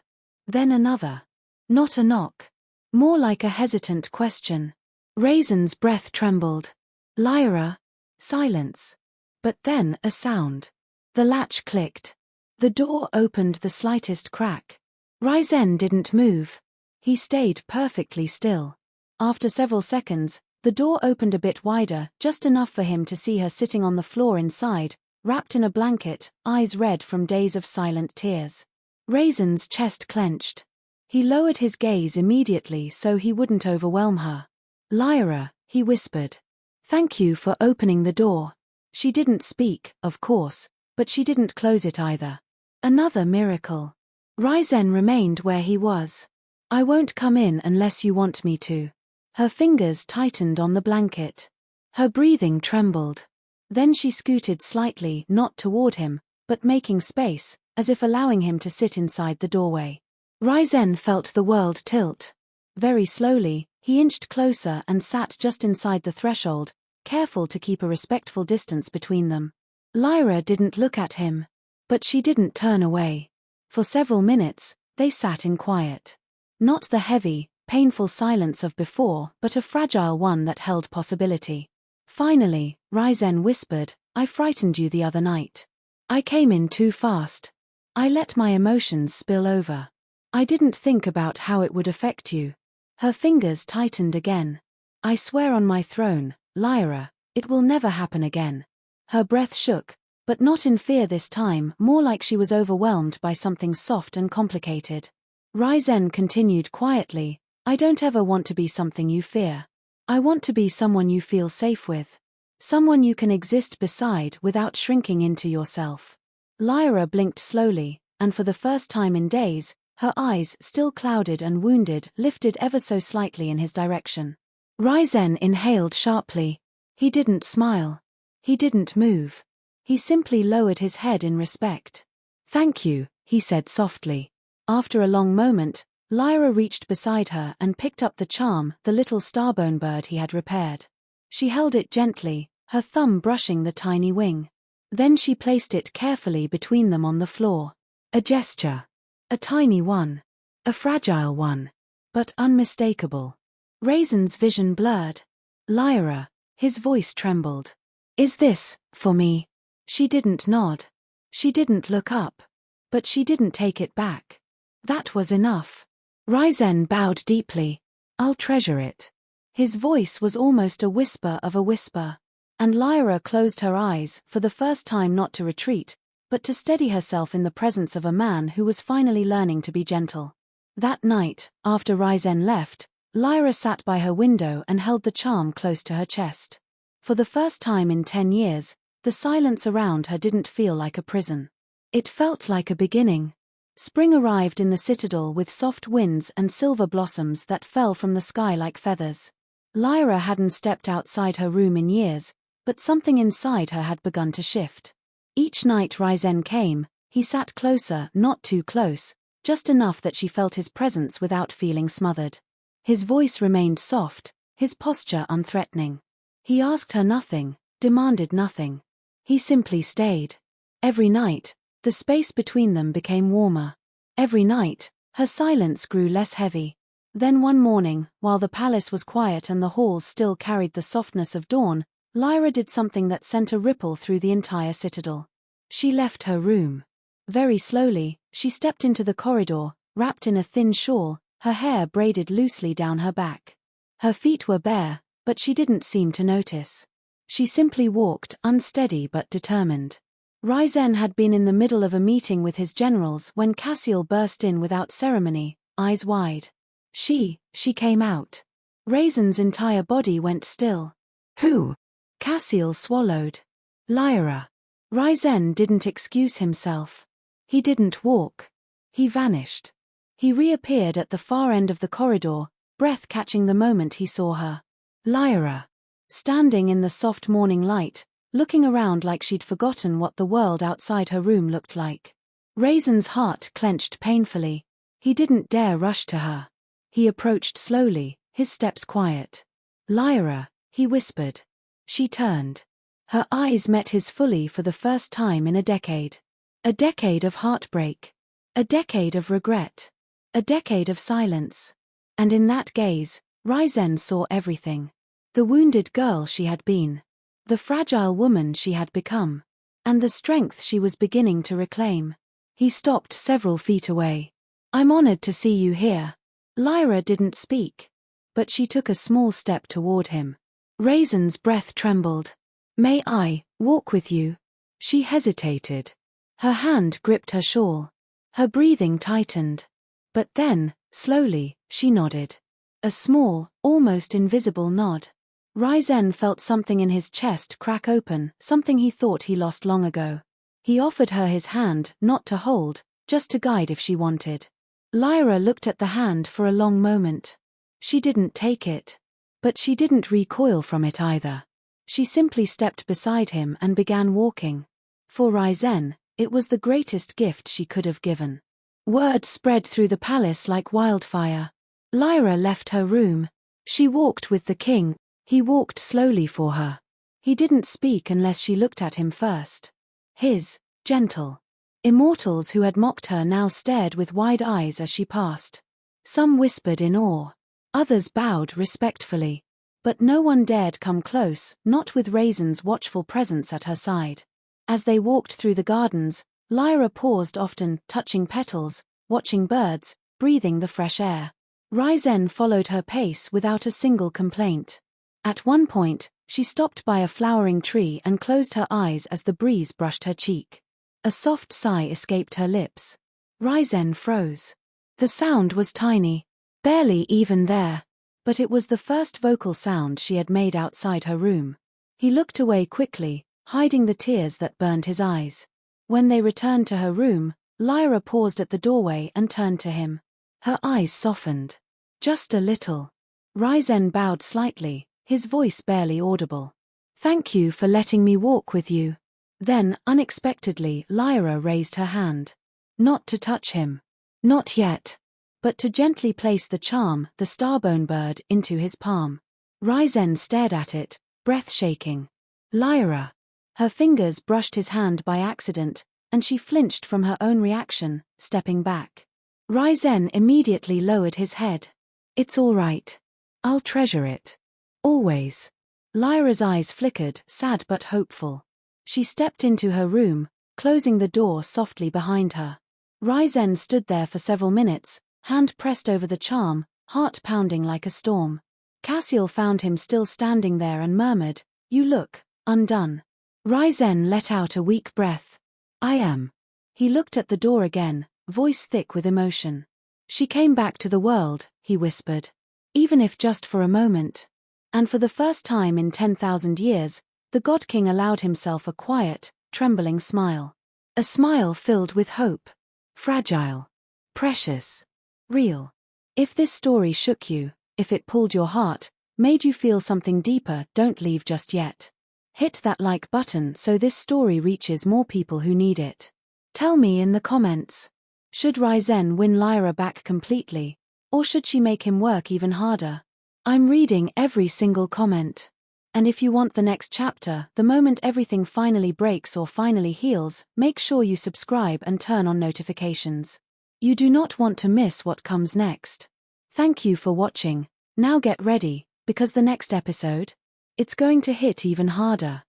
Then another. Not a knock. More like a hesitant question. Raisin's breath trembled. "Lyra." Silence. But then a sound. The latch clicked. The door opened the slightest crack. Ryzen didn't move. He stayed perfectly still. After several seconds, the door opened a bit wider, just enough for him to see her sitting on the floor inside, wrapped in a blanket, eyes red from days of silent tears. Raisin's chest clenched. He lowered his gaze immediately so he wouldn't overwhelm her. "Lyra," he whispered. "Thank you for opening the door." She didn't speak, of course, but she didn't close it either. Another miracle. Ryzen remained where he was. "I won't come in unless you want me to." Her fingers tightened on the blanket. Her breathing trembled. Then she scooted slightly, not toward him, but making space, as if allowing him to sit inside the doorway. Ryzen felt the world tilt. Very slowly, he inched closer and sat just inside the threshold, careful to keep a respectful distance between them. Lyra didn't look at him. But she didn't turn away. For several minutes, they sat in quiet. Not the heavy, painful silence of before, but a fragile one that held possibility. Finally, Ryzen whispered, "I frightened you the other night. I came in too fast. I let my emotions spill over. I didn't think about how it would affect you." Her fingers tightened again. "I swear on my throne, Lyra, it will never happen again." Her breath shook, but not in fear this time, more like she was overwhelmed by something soft and complicated. Ryzen continued quietly, "I don't ever want to be something you fear. I want to be someone you feel safe with. Someone you can exist beside without shrinking into yourself." Lyra blinked slowly, and for the first time in days, her eyes, still clouded and wounded, lifted ever so slightly in his direction. Ryzen inhaled sharply. He didn't smile. He didn't move. He simply lowered his head in respect. "Thank you," he said softly. After a long moment, Lyra reached beside her and picked up the charm, the little starbone bird he had repaired. She held it gently, her thumb brushing the tiny wing. Then she placed it carefully between them on the floor. A gesture. A tiny one. A fragile one. But unmistakable. Raisin's vision blurred. "Lyra," his voice trembled. "Is this for me?" She didn't nod. She didn't look up. But she didn't take it back. That was enough. Ryzen bowed deeply. "I'll treasure it." His voice was almost a whisper of a whisper. And Lyra closed her eyes, for the first time not to retreat, but to steady herself in the presence of a man who was finally learning to be gentle. That night, after Ryzen left, Lyra sat by her window and held the charm close to her chest. For the first time in 10 years, the silence around her didn't feel like a prison. It felt like a beginning. Spring arrived in the Citadel with soft winds and silver blossoms that fell from the sky like feathers. Lyra hadn't stepped outside her room in years, but something inside her had begun to shift. Each night Ryzen came, he sat closer, not too close, just enough that she felt his presence without feeling smothered. His voice remained soft, his posture unthreatening. He asked her nothing, demanded nothing. He simply stayed. Every night, the space between them became warmer. Every night, her silence grew less heavy. Then one morning, while the palace was quiet and the halls still carried the softness of dawn, Lyra did something that sent a ripple through the entire Citadel. She left her room. Very slowly, she stepped into the corridor, wrapped in a thin shawl, her hair braided loosely down her back. Her feet were bare, but she didn't seem to notice. She simply walked, unsteady but determined. Ryzen had been in the middle of a meeting with his generals when Cassiel burst in without ceremony, eyes wide. She came out. Raisin's entire body went still. Who? Cassiel swallowed. Lyra. Ryzen didn't excuse himself. He didn't walk. He vanished. He reappeared at the far end of the corridor, breath catching the moment he saw her. Lyra. Standing in the soft morning light, looking around like she'd forgotten what the world outside her room looked like. Raisin's heart clenched painfully. He didn't dare rush to her. He approached slowly, his steps quiet. Lyra, he whispered. She turned. Her eyes met his fully for the first time in a decade. A decade of heartbreak. A decade of regret. A decade of silence. And in that gaze, Ryzen saw everything. The wounded girl she had been. The fragile woman she had become. And the strength she was beginning to reclaim. He stopped several feet away. I'm honored to see you here. Lyra didn't speak. But she took a small step toward him. Raisin's breath trembled. May I walk with you? She hesitated. Her hand gripped her shawl. Her breathing tightened. But then, slowly, she nodded. A small, almost invisible nod. Ryzen felt something in his chest crack open, something he thought he lost long ago. He offered her his hand, not to hold, just to guide if she wanted. Lyra looked at the hand for a long moment. She didn't take it. But she didn't recoil from it either. She simply stepped beside him and began walking. For Ryzen, it was the greatest gift she could have given. Word spread through the palace like wildfire. Lyra left her room. She walked with the king. He walked slowly for her. He didn't speak unless she looked at him first. His, gentle. Immortals who had mocked her now stared with wide eyes as she passed. Some whispered in awe. Others bowed respectfully. But no one dared come close, not with Raisin's watchful presence at her side. As they walked through the gardens, Lyra paused often, touching petals, watching birds, breathing the fresh air. Ryzen followed her pace without a single complaint. At one point, she stopped by a flowering tree and closed her eyes as the breeze brushed her cheek. A soft sigh escaped her lips. Ryzen froze. The sound was tiny, barely even there, but it was the first vocal sound she had made outside her room. He looked away quickly, hiding the tears that burned his eyes. When they returned to her room, Lyra paused at the doorway and turned to him. Her eyes softened. Just a little. Ryzen bowed slightly, his voice barely audible. Thank you for letting me walk with you. Then, unexpectedly, Lyra raised her hand. Not to touch him. Not yet. But to gently place the charm, the starbone bird, into his palm. Ryzen stared at it, breath shaking. Lyra. Her fingers brushed his hand by accident, and she flinched from her own reaction, stepping back. Ryzen immediately lowered his head. It's all right. I'll treasure it. Always. Lyra's eyes flickered, sad but hopeful. She stepped into her room, closing the door softly behind her. Ryzen stood there for several minutes, hand pressed over the charm, heart pounding like a storm. Cassiel found him still standing there and murmured, "You look undone." Ryzen let out a weak breath. "I am." He looked at the door again, voice thick with emotion. "She came back to the world," he whispered. "Even if just for a moment." And for the first time in 10,000 years, the God King allowed himself a quiet, trembling smile. A smile filled with hope. Fragile. Precious. Real. If this story shook you, if it pulled your heart, made you feel something deeper, don't leave just yet. Hit that like button so this story reaches more people who need it. Tell me in the comments. Should Ryzen win Lyra back completely? Or should she make him work even harder? I'm reading every single comment. And if you want the next chapter, the moment everything finally breaks or finally heals, make sure you subscribe and turn on notifications. You do not want to miss what comes next. Thank you for watching. Now get ready, because the next episode it's going to hit even harder.